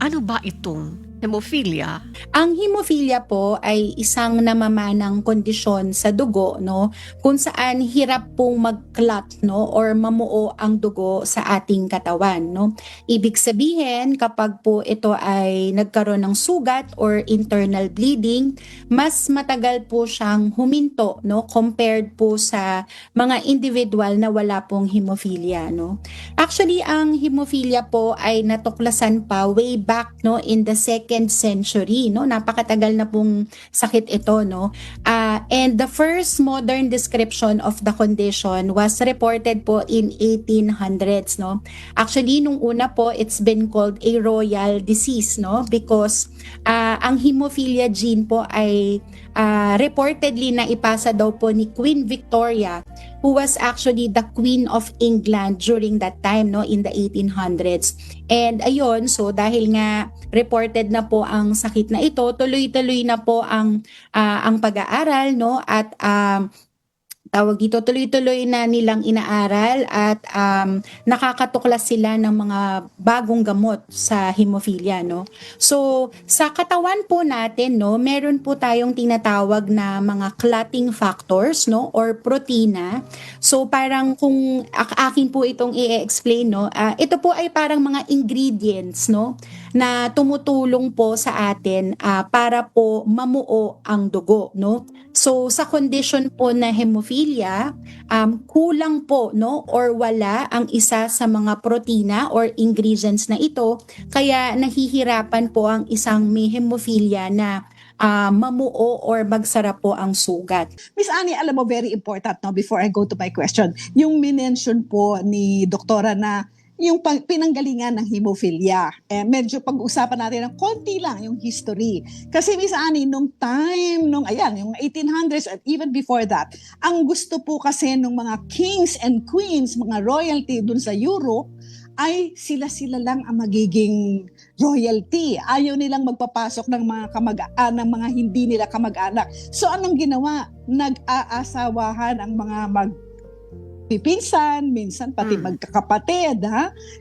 Ano ba itong hemophilia? Ang hemophilia po ay isang namamanang kondisyon sa dugo, no, kung saan hirap pong mag-clot, no, or mamuo ang dugo sa ating katawan, no. Ibig sabihin, kapag po ito ay nagkaroon ng sugat or internal bleeding, mas matagal po siyang huminto, no, compared po sa mga individual na wala pong hemophilia, no. Actually, ang hemophilia po ay natuklasan pa way back, no, in the 2nd century, no. Napakatagal na pong sakit ito, no. And the first modern description of the condition was reported po in 1800s, no. Actually, nung una po, it's been called a royal disease, no, because ang hemophilia gene po ay reportedly na ipasa daw po ni Queen Victoria, who was actually the Queen of England during that time, no, in the 1800s. And ayun, so dahil nga reported na po ang sakit na ito, tuloy-tuloy na po ang pag-aaral, no, at tawag dito, tuloy-tuloy na nilang inaaral at nakakatuklas sila ng mga bagong gamot sa hemophilia, no. So, sa katawan po natin, no, meron po tayong tinatawag na mga clotting factors, no, or protina. So, parang kung akin po itong i-explain, no, ito po ay parang mga ingredients, no, na tumutulong po sa atin para po mamuo ang dugo, no. So sa condition po na hemophilia, kulang po, no, or wala ang isa sa mga protina or ingredients na ito, kaya nahihirapan po ang isang may hemophilia na mamuo or magsara po ang sugat. Miss Annie, alam mo, very important, no, before I go to my question, yung minention po ni Doktora na yung pinanggalingan ng hemophilia. Medyo pag-usapan natin ng konti lang yung history. Kasi Miss Annie, nung time, yung 1800s and even before that, ang gusto po kasi ng mga kings and queens, mga royalty dun sa Europe, ay sila-sila lang ang magiging royalty. Ayaw nilang magpapasok ng ng mga hindi nila kamag-anak. So anong ginawa? Nag-aasawahan ang mga pipinsan, minsan pati magkakapatid,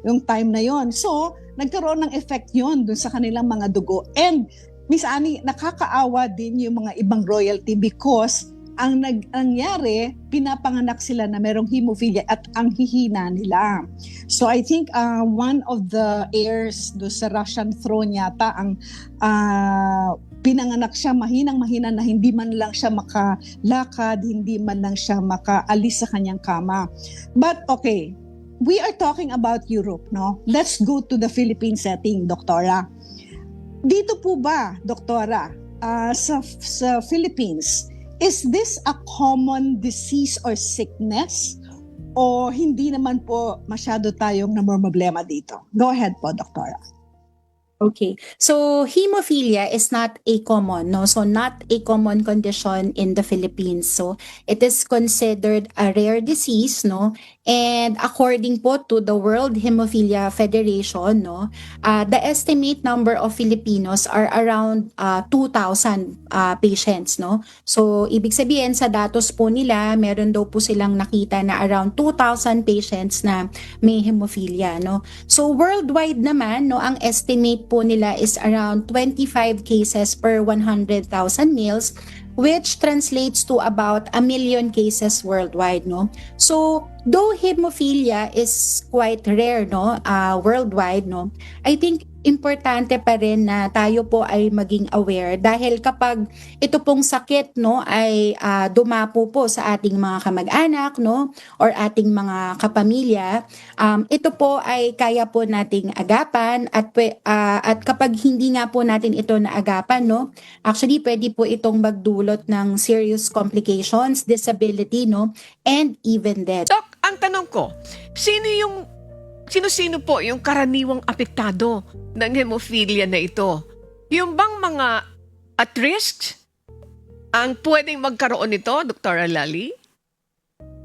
yung time na yon. So, nagkaroon ng effect yon dun sa kanilang mga dugo. And, Miss Annie, nakakaawa din yung mga ibang royalty because ang nangyari, pinapanganak sila na merong hemophilia at ang hihina nila. So, I think one of the heirs do sa Russian throne yata, ang pinanganak siya mahinang-mahina na hindi man lang siya makalakad, hindi man lang siya makaalis sa kanyang kama. But okay, we are talking about Europe, no? Let's go to the Philippine setting, Doktora. Dito po ba, Doktora, sa Philippines, is this a common disease or sickness? O hindi naman po masyado tayong namumroblema dito? Go ahead po, Doktora. Okay. So hemophilia is not a common, no? So not a common condition in the Philippines. So it is considered a rare disease, no? And according po to the World Hemophilia Federation, no, the estimate number of Filipinos are around 2,000 patients, no? So ibig sabihin sa datos po nila, meron daw po silang nakita na around 2,000 patients na may hemophilia, no? So worldwide naman, no, ang estimate po nila is around 25 cases per 100,000 males, which translates to about 1 million cases worldwide, no? So, though hemophilia is quite rare, no, worldwide, no, I think importante pa rin na tayo po ay maging aware dahil kapag ito pong sakit, no, ay dumapo po sa ating mga kamag-anak, no, or ating mga kapamilya, ito po ay kaya po nating agapan at kapag hindi nga po natin ito naagapan, no, actually pwede po itong magdulot ng serious complications, disability, no, and even death. Doc, ang tanong ko, sino-sino po yung karaniwang apektado ng hemophilia na ito? Yung bang mga at risk ang pwedeng magkaroon nito, Dr. Lali?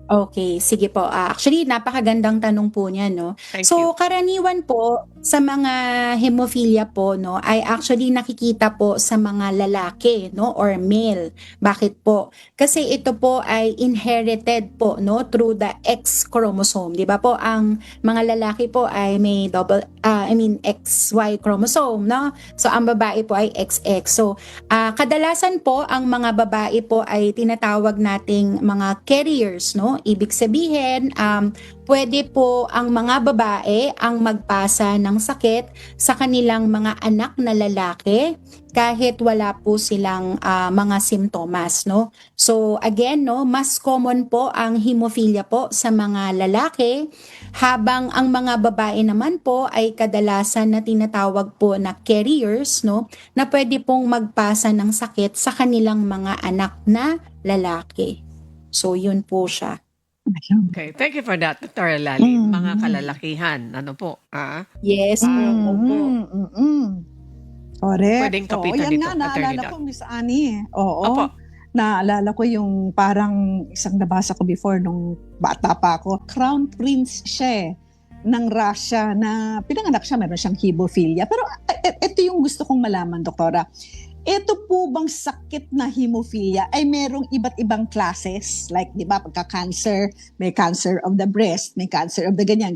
Okay, sige po. Actually, napakagandang tanong po niya, no? Thank So, you. karaniwan po sa mga hemophilia po, no, ay actually nakikita po sa mga lalaki, no, or male. Bakit po? Kasi ito po ay inherited po, no, through the X chromosome. 'Di ba po, ang mga lalaki po ay may XY chromosome, no? So ang babae po ay XX. So kadalasan po ang mga babae po ay tinatawag nating mga carriers, no? Ibig sabihin, pwede po ang mga babae ang magpasa ng sakit sa kanilang mga anak na lalaki kahit wala po silang mga simptomas, no? So again, no, mas common po ang hemophilia po sa mga lalaki, habang ang mga babae naman po ay kadalasan na tinatawag po na carriers, no, na pwede pong magpasa ng sakit sa kanilang mga anak na lalaki. So yun po siya. Ayun. Okay, thank you for that, Dr. Lali. Mm. Mga kalalakihan, ano po? Yes po. Opo. Correct. Pwedeng kapitan yan nito, nga, Attorney naalala Doc. ko, Miss Annie. Oo. Opo. Naalala ko yung parang isang nabasa ko before nung bata pa ako. Crown Prince siya ng Russia na pinanganak siya, meron siyang hemophilia. Pero ito yung gusto kong malaman, Doktora. Ito po bang sakit na hemophilia ay merong iba't ibang classes? Like, di ba, pagka-cancer, may cancer of the breast, may cancer of the ganyan.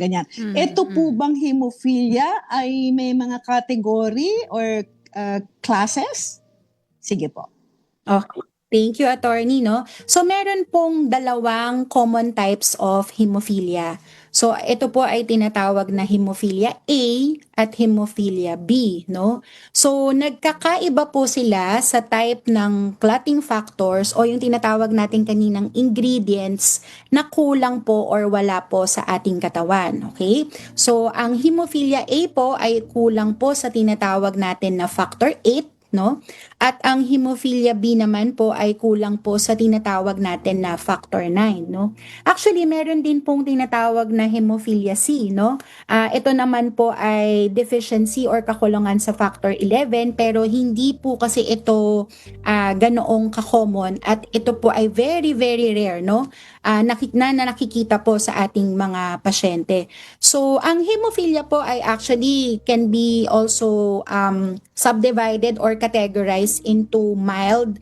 Ito po bang hemophilia ay may mga category or classes? Sige po. Okay. Thank you, attorney, no? So, meron pong dalawang common types of hemophilia. So, ito po ay tinatawag na hemophilia A at hemophilia B, no? So, nagkakaiba po sila sa type ng clotting factors o yung tinatawag natin kaninang ingredients na kulang po or wala po sa ating katawan, okay? So, ang hemophilia A po ay kulang po sa tinatawag natin na factor 8, no? At ang hemophilia B naman po ay kulang po sa tinatawag natin na factor 9, no? Actually, meron din pong tinatawag na hemophilia C, no? Ito naman po ay deficiency or kakulangan sa factor 11, pero hindi po kasi ito ganoong ka-common at ito po ay very, very rare, no? Na nakikita po sa ating mga pasyente. So, ang hemophilia po ay actually can be also subdivided or categorized into mild,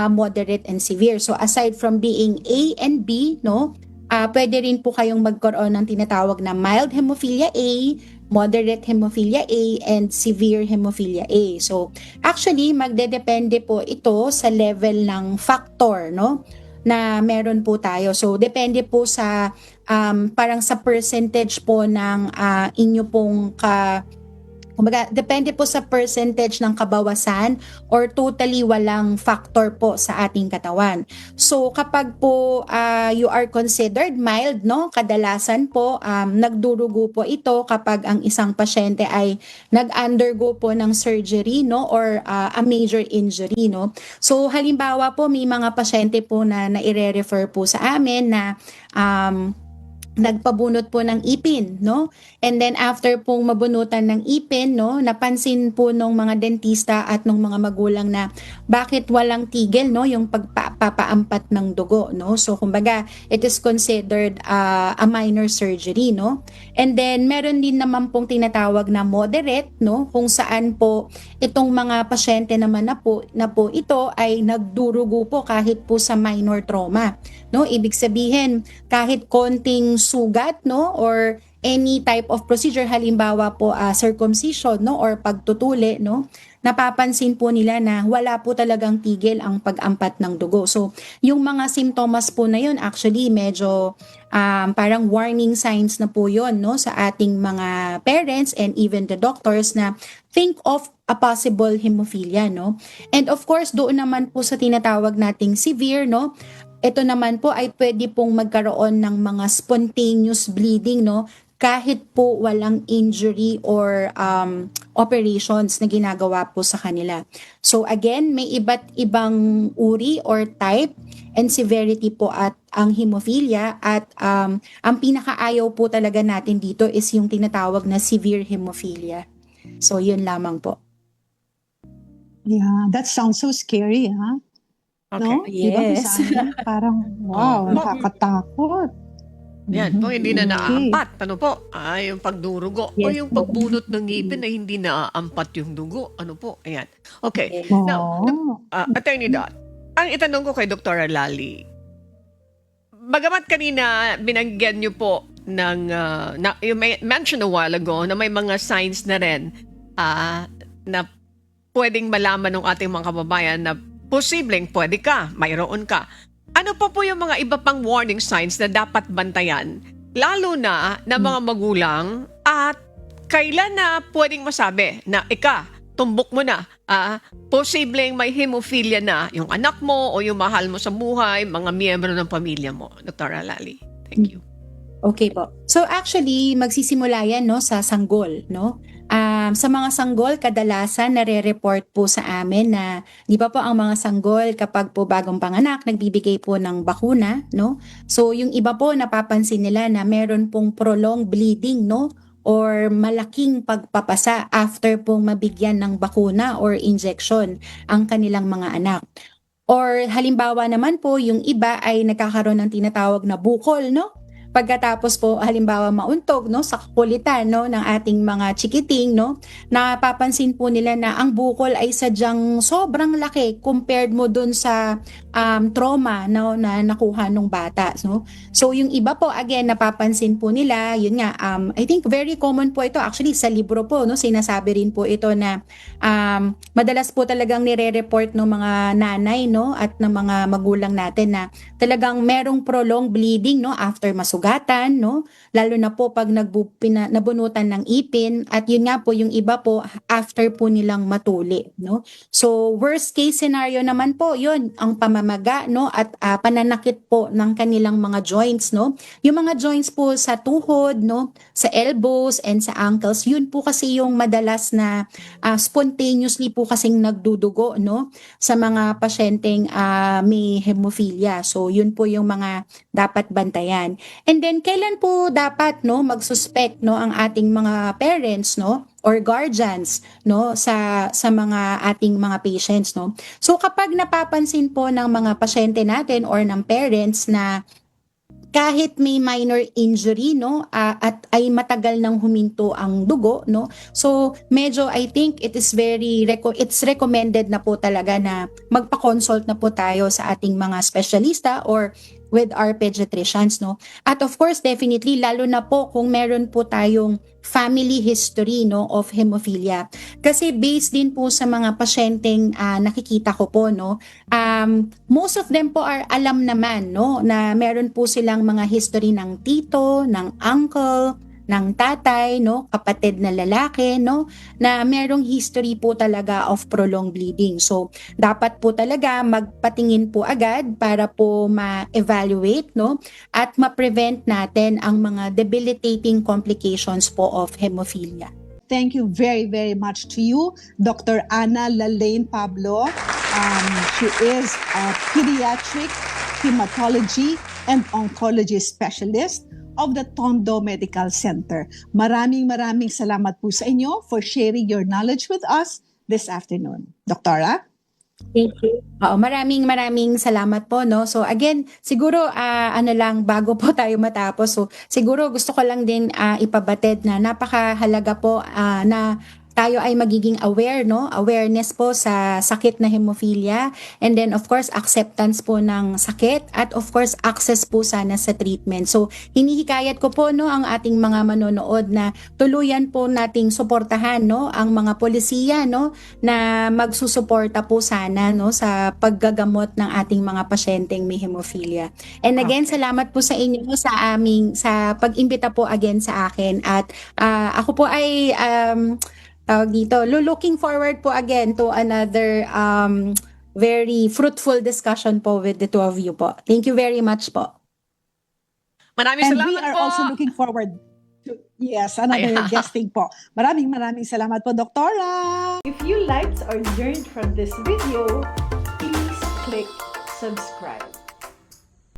moderate, and severe. So, aside from being A and B, no, pwede rin po kayong magkaroon ng tinatawag na mild hemophilia A, moderate hemophilia A, and severe hemophilia A. So, actually, magdedepende po ito sa level ng factor, no, na meron po tayo. So, depende po sa parang sa percentage po ng inyo pong kumbaga, depende po sa percentage ng kabawasan or totally walang factor po sa ating katawan. So, kapag po you are considered mild, no, kadalasan po nagdurugo po ito kapag ang isang pasyente ay nag-undergo po ng surgery, no, or a major injury, no. So, halimbawa po may mga pasyente po na naire-refer po sa amin na nagpabunot po ng ipin, no? And then after pong mabunutan ng ipin, no, napansin po nung mga dentista at nung mga magulang na bakit walang tigil, no, yung pagpapaampat ng dugo, no? So kumbaga, it is considered a minor surgery, no? And then meron din naman pong tinatawag na moderate, no, kung saan po itong mga pasyente naman na po ito ay nagdurugo po kahit po sa minor trauma, no? Ibig sabihin, kahit konting sugat, no, or any type of procedure, halimbawa po circumcision, no, or pagtutuli, no, napapansin po nila na wala po talagang tigil ang pag-ampat ng dugo. So, yung mga simptomas po na yun, actually medyo parang warning signs na po yun, no, sa ating mga parents and even the doctors na think of a possible hemophilia, no. And of course, doon naman po sa tinatawag nating severe, no, ito naman po ay pwede pong magkaroon ng mga spontaneous bleeding, no, kahit po walang injury or operations na ginagawa po sa kanila. So again, may iba't ibang uri or type and severity po at ang hemophilia at ang pinakaayaw po talaga natin dito is yung tinatawag na severe hemophilia. So yun lamang po. Yeah, that sounds so scary, ha? Okay. No? Diba, Yes. Miss Annie? Parang, wow, Oh. nakakatakot. Yan po, hindi na Okay. naaampat. Ano po? Yung pagdurugo. O Yes yung po. pagbunot ng ngipin na hindi naaampat yung dugo. Ano po? Ayan. Okay. Yes. Now, Oh. Attorney Dot, ang itanong ko kay Dr. Lali, bagamat kanina binanggyan niyo po ng, you mentioned a while ago na may mga signs na rin na pwedeng malaman ng ating mga kababayan na posibleng pwede ka, mayroon ka. Ano pa po yung mga iba pang warning signs na dapat bantayan? Lalo na mga magulang at kailan na pwedeng masabi na tumbok mo na, posibleng may hemophilia na yung anak mo o yung mahal mo sa buhay, mga miyembro ng pamilya mo. Dr. Lali, thank you. Okay po. So actually, magsisimula yan no, sa sanggol. No? Sa mga sanggol, kadalasan nare-report po sa amin na, di ba po ang mga sanggol kapag po bagong panganak, nagbibigay po ng bakuna. No? So yung iba po, napapansin nila na meron pong prolonged bleeding, no? Or malaking pagpapasa after pong mabigyan ng bakuna or injection ang kanilang mga anak. Or halimbawa naman po, yung iba ay nagkakaroon ng tinatawag na bukol, no? Pagkatapos po halimbawa mauntog no sa kakulitan no ng ating mga chikiting no, napapansin po nila na ang bukol ay sadyang sobrang laki compared mo dun sa trauma no, na nakuha nung bata no. So yung iba po again napapansin po nila, yun nga I think very common po ito actually sa libro po no, sinasabi rin po ito na madalas po talagang nire-report ng mga nanay no at ng mga magulang natin na talagang merong prolonged bleeding no after masugatan no, lalo na po pag nabunutan ng ipin at yun nga po yung iba po after po nilang matuli no. So worst case scenario naman po yun ang pamamaga no at pananakit po ng kanilang mga joints no. Yung mga joints po sa tuhod no, sa elbows and sa ankles, yun po kasi yung madalas na spontaneously po kasing nagdudugo no sa mga pasyenteng may hemophilia. So yun po yung mga dapat bantayan. And then kailan po dapat no magsuspect no ang ating mga parents no or guardians no sa mga ating mga patients no. So kapag napapansin po ng mga pasyente natin or ng parents na kahit may minor injury no at ay matagal nang huminto ang dugo no, so medyo I think it's recommended na po talaga na magpa-consult na po tayo sa ating mga specialista or with our pediatricians no. At of course definitely lalo na po kung meron po tayong family history no of hemophilia, kasi based din po sa mga pasyenteng nakikita ko po no, most of them po are alam naman no na meron po silang mga history ng tito, ng uncle, ng tatay, no, kapatid na lalaki, no, na merong history po talaga of prolonged bleeding. So, dapat po talaga magpatingin po agad para po ma-evaluate, no, at ma-prevent natin ang mga debilitating complications po of hemophilia. Thank you very, very much to you, Dr. Ana Lalaine Pablo. She is a pediatric hematology and oncology specialist of the Tondo Medical Center. Maraming salamat po sa inyo for sharing your knowledge with us this afternoon. Doktora? Thank you. Maraming salamat po no. So again, siguro bago po tayo matapos. So siguro gusto ko lang din ipabatid na napakahalaga po na tayo ay magiging aware no, awareness po sa sakit na hemophilia, and then of course acceptance po ng sakit, at of course access po sana sa treatment. So hinihikayat ko po no ang ating mga manonood na tuluyan po nating suportahan no ang mga polisiya no na magsusuporta po sana no sa paggagamot ng ating mga pasyenteng may hemophilia. And again, salamat po sa inyo sa pag-imbita po again sa akin, at ako po ay looking forward po again to another very fruitful discussion po with the two of you po. Thank you very much po. Maraming And salamat we are po. also looking forward to, another guesting po. Maraming salamat po, Doktora! If you liked or learned from this video, please click subscribe.